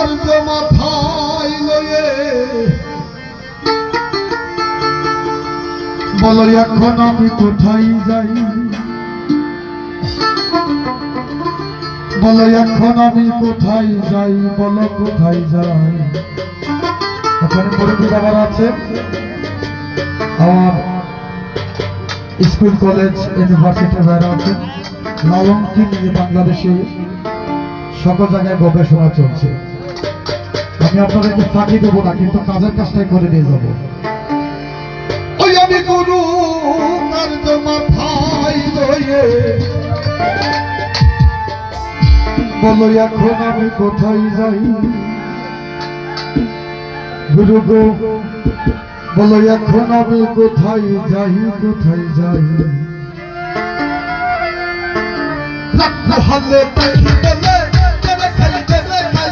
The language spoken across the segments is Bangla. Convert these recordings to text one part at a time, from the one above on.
কার্য মাথায় লয়ে বলো এখন আমি কোথায় যাই, বলো এখন আমি কোথায় যাই, বলো কোথায় যাই। ওখানে মুরব্বী বাবার আছে, আমার স্কুল কলেজ ইউনিভার্সিটি যারা আছে, লালনকে নিয়ে বাংলাদেশে সকল জায়গায় গবেষণা চলছে। আমি আপনাদেরকে ফাঁকি দেবো না, কিন্তু কাজের কাজটাই করে নিয়ে যাবো। ওই আমি গুরু কার্য মাথায় লয়ে বলো এখন আমি কোথায় যাই, গুরু গো বলো এখন আমি কোথায় যাই, কোথায় যাই। হালে পাখি বলে তবে খাই তবে খাই,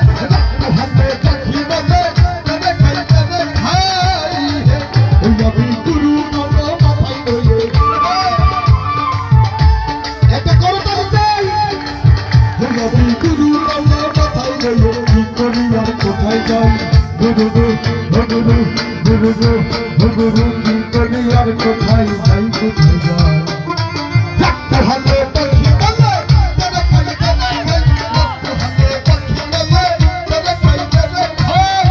হালে পাখি বলে তবে খাই তবে খাই। ওই আমি গুরু মাথায় লয়ে এটা করো তবে চাই। ওই আমি গুরু মাথায় লয়ে কি করি আর কোথায় যাই, গুরু গো গুরু গুরু গো গুরু কি করি আর কোথায় যাই, কোথায় যাই। হালে পাখি বলে তবে খাই তবে খাই, হালে পাখি বলে তবে খাই তবে খাই।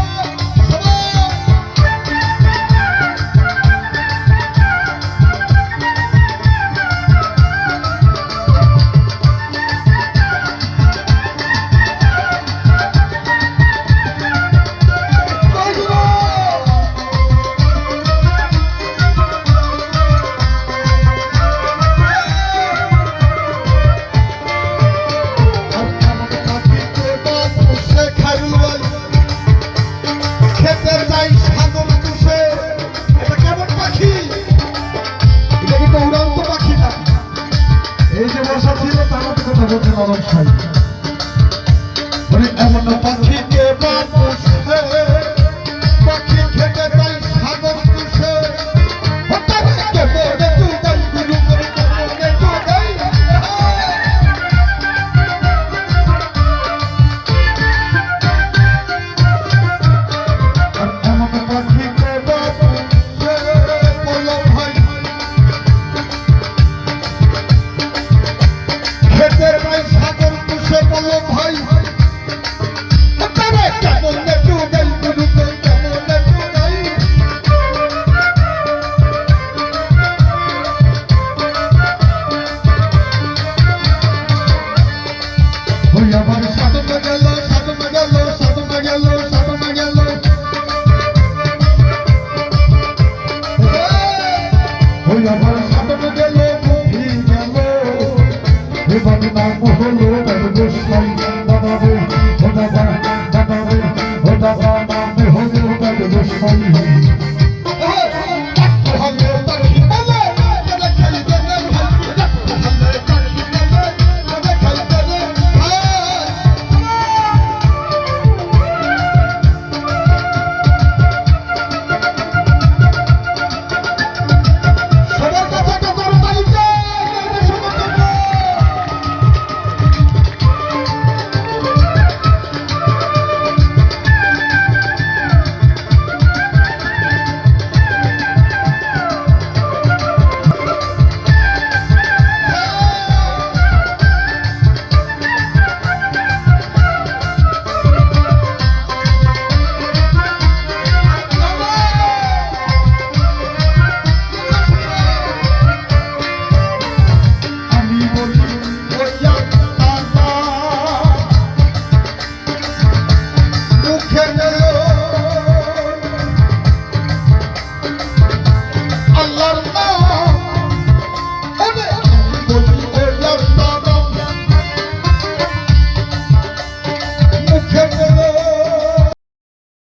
এমন পাখিকে মানুষ পাখি খেতে চাই সাগর তুষে, এমন পাখিকে বলো ভাই খেতে চাই সাগর তুষে, বলো ভাই আমার সাধনা গেল সাধনা গেল সাধনা গেল সাধনা গেল। ওই আমার সাধনা গেল বুদ্ধি গেল, এবার নাম হলো ব্যবসায়ী বানাবে, ওটা বানাবে, ওটা নাম হলো ব্যবসায়ী।